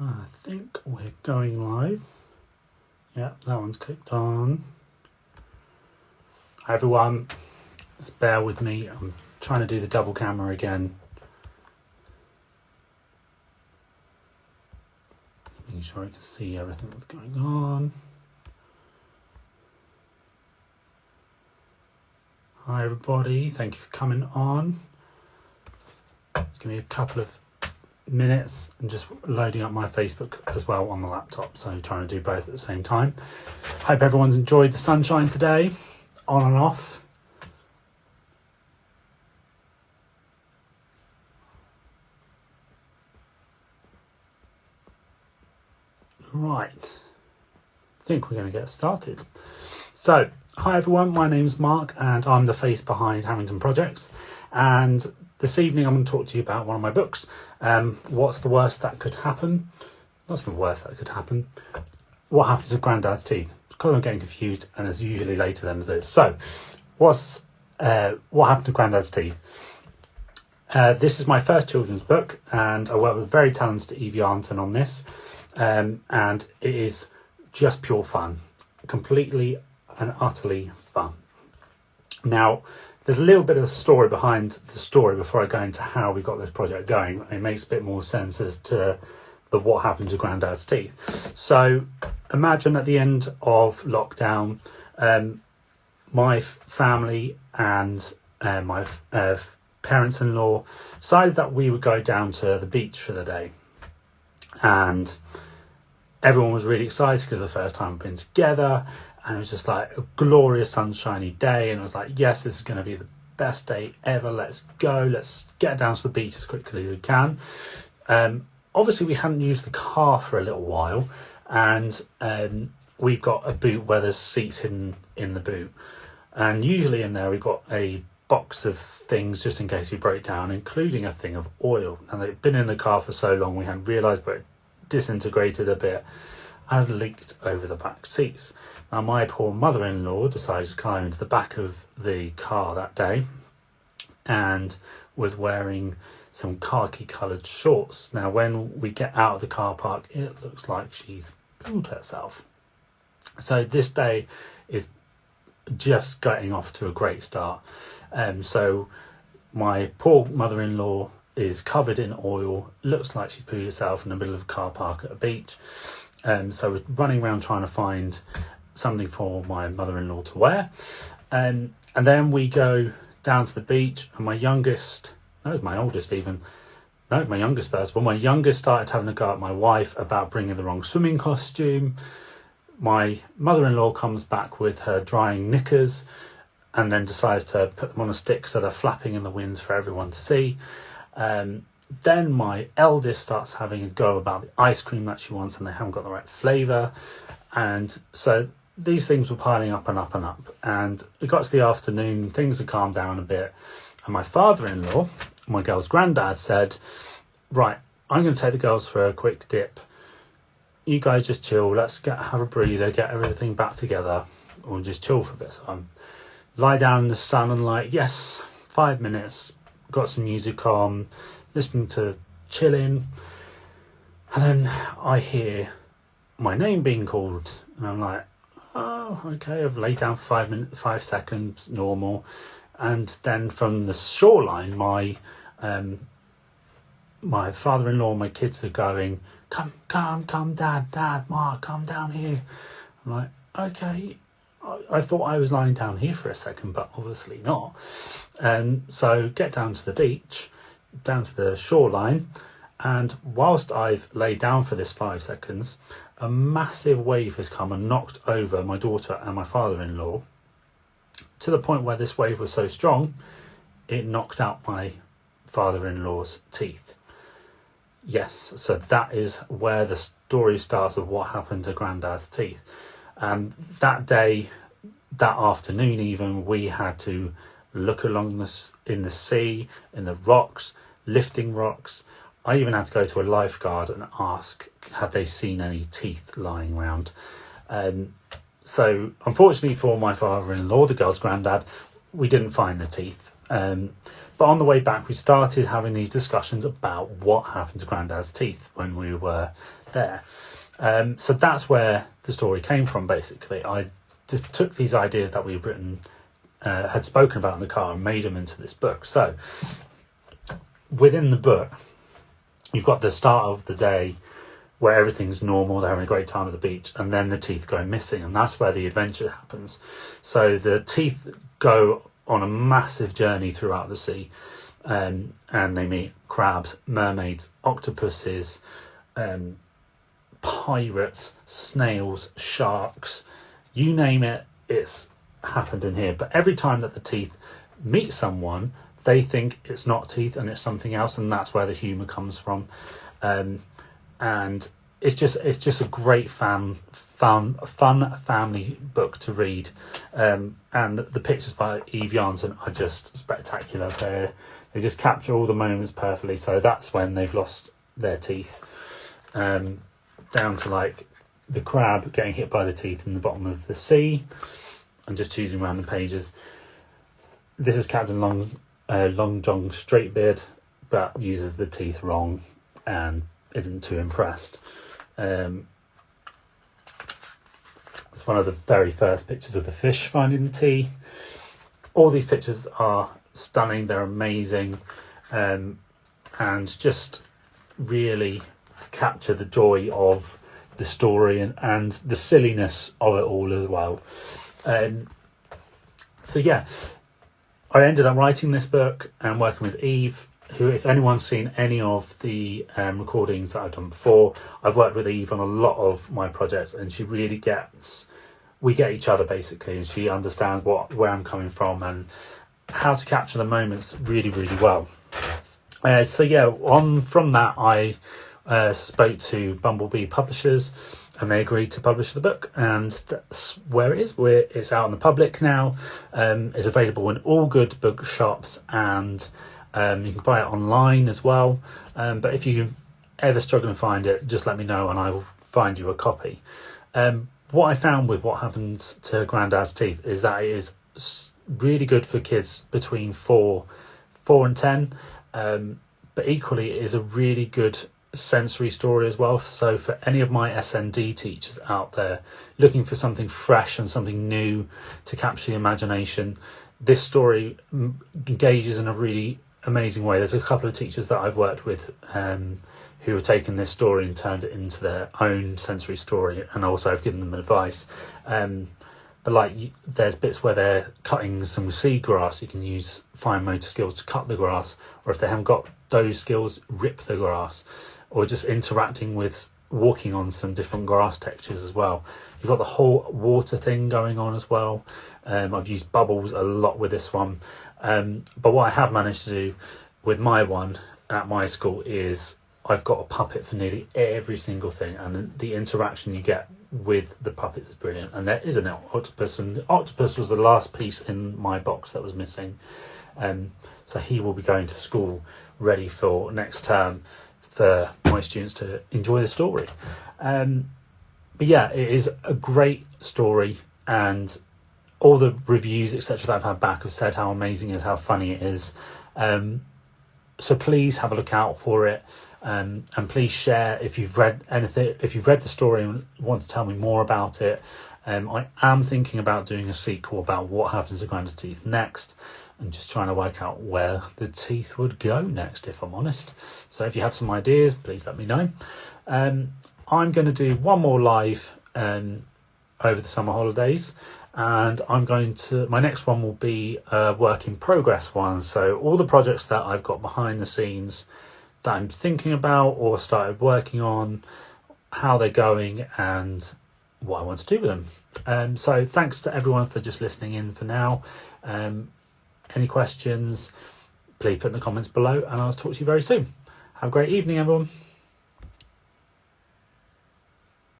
I think we're going live. Yeah, that one's clicked on. Hi everyone, just bear with me. I'm trying to do the double camera again. Making sure I can see everything that's going on. Hi everybody, thank you for coming on. It's going to be a couple of minutes and just loading up my Facebook as well on the laptop, so trying to do both at the same time. Hope everyone's enjoyed the sunshine today, on and off. Right, I think we're going to get started. So, hi everyone, my name's Mark and I'm the face behind Harrington Projects, and this evening I'm going to talk to you about one of my books. What's the worst that could happen? What's the worst that could happen? What happens to Grandad's teeth? Because I'm getting confused and it's usually later than it is. So, what happened to Grandad's teeth? This is my first children's book and I work with very talented Evie Arnton on this. And it is just pure fun. Completely and utterly fun. Now, there's a little bit of a story behind the story before I go into how we got this project going. It makes a bit more sense as to what happened to Grandad's teeth. So imagine at the end of lockdown, my family and my parents-in-law decided that we would go down to the beach for the day. And everyone was really excited because it was the first time we've been together. And it was just like a glorious sunshiny day. And it was like, yes, this is going to be the best day ever. Let's go. Let's get down to the beach as quickly as we can. Obviously, we hadn't used the car for a little while. And we've got a boot where there's seats hidden in the boot. And usually in there, we've got a box of things just in case we break down, including a thing of oil. And they'd been in the car for so long, we hadn't realised, but it disintegrated a bit and leaked over the back seats. Now, my poor mother-in-law decided to climb into the back of the car that day and was wearing some khaki-coloured shorts. Now, when we get out of the car park, it looks like she's pooed herself. So this day is just getting off to a great start. So my poor mother-in-law is covered in oil, looks like she's pooed herself in the middle of a car park at a beach. So we're running around trying to find something for my mother-in-law to wear. And then we go down to the beach, and my youngest first of all, my youngest started having a go at my wife about bringing the wrong swimming costume. My mother-in-law comes back with her drying knickers and then decides to put them on a stick so they're flapping in the wind for everyone to see. Then my eldest starts having a go about the ice cream that she wants and they haven't got the right flavour. And so these things were piling up and up and up. And it got to the afternoon, things had calmed down a bit. And my father-in-law, my girl's granddad, said, right, I'm going to take the girls for a quick dip. You guys just chill. Let's have a breather, get everything back together, or just chill for a bit. So I'm lie down in the sun and like, yes, 5 minutes, got some music on, listening to chilling. And then I hear my name being called. And I'm like, oh, okay, I've laid down for 5 seconds, normal. And then from the shoreline, my father-in-law and my kids are going, come, Dad, Mark, come down here. I'm like, okay. I thought I was lying down here for a second, but obviously not. So get down to the beach, down to the shoreline, and whilst I've laid down for this 5 seconds, a massive wave has come and knocked over my daughter and my father-in-law, to the point where this wave was so strong, it knocked out my father-in-law's teeth. Yes, so that is where the story starts of what happened to Grandad's teeth. That day, that afternoon even, we had to look along in the sea, in the rocks, lifting rocks. I even had to go to a lifeguard and ask, had they seen any teeth lying around? So unfortunately for my father-in-law, the girl's granddad, we didn't find the teeth. But on the way back, we started having these discussions about what happened to Grandad's teeth when we were there. So that's where the story came from, basically. I just took these ideas that we'd written, had spoken about in the car, and made them into this book. So within the book, you've got the start of the day where everything's normal, they're having a great time at the beach, and then the teeth go missing, and that's where the adventure happens. So the teeth go on a massive journey throughout the sea, and they meet crabs, mermaids, octopuses, pirates, snails, sharks, you name it, it's happened in here. But every time that the teeth meet someone, they think it's not teeth and it's something else, and that's where the humour comes from. And it's just a great fun family book to read. And the pictures by Eve Yarnton are just spectacular. They just capture all the moments perfectly. So that's when they've lost their teeth, down to like the crab getting hit by the teeth in the bottom of the sea. I'm just choosing random pages. This is Captain Long John Straightbeard, but uses the teeth wrong and isn't too impressed. It's one of the very first pictures of the fish finding the teeth. All these pictures are stunning, they're amazing, and just really capture the joy of the story and the silliness of it all as well. So yeah, I ended up writing this book and working with Eve, who, if anyone's seen any of the recordings that I've done before, I've worked with Eve on a lot of my projects, and she really we get each other basically, and she understands where I'm coming from and how to capture the moments really, really well. So yeah, from that I spoke to Bumblebee Publishers, and they agreed to publish the book, and that's where it is. It's out in the public now. It's available in all good bookshops, and you can buy it online as well. But if you ever struggle to find it, just let me know and I will find you a copy. What I found with what happens to Grandad's teeth is that it is really good for kids between 4 and 10, but equally it is a really good sensory story as well. So for any of my SND teachers out there looking for something fresh and something new to capture the imagination, this story engages in a really amazing way. There's a couple of teachers that I've worked with who have taken this story and turned it into their own sensory story, and also I've given them advice. But like, there's bits where they're cutting some seagrass, you can use fine motor skills to cut the grass, or if they haven't got those skills, rip the grass, or just interacting with walking on some different grass textures as well. You've got the whole water thing going on as well. I've used bubbles a lot with this one. But what I have managed to do with my one at my school is I've got a puppet for nearly every single thing, and the interaction you get with the puppets is brilliant. And there is an octopus, and the octopus was the last piece in my box that was missing. So he will be going to school ready for next term for my students to enjoy the story. But yeah, it is a great story, and all the reviews, etc., that I've had back have said how amazing it is, how funny it is. So please have a look out for it, and please share if you've read anything, if you've read the story and want to tell me more about it. I am thinking about doing a sequel about what happens to Grandad's teeth next, and just trying to work out where the teeth would go next, if I'm honest. So if you have some ideas, please let me know. I'm going to do one more live over the summer holidays, and my next one will be a work in progress one. So all the projects that I've got behind the scenes that I'm thinking about or started working on, how they're going and what I want to do with them. So thanks to everyone for just listening in for now. Any questions, please put in the comments below, and I'll talk to you very soon. Have a great evening, everyone.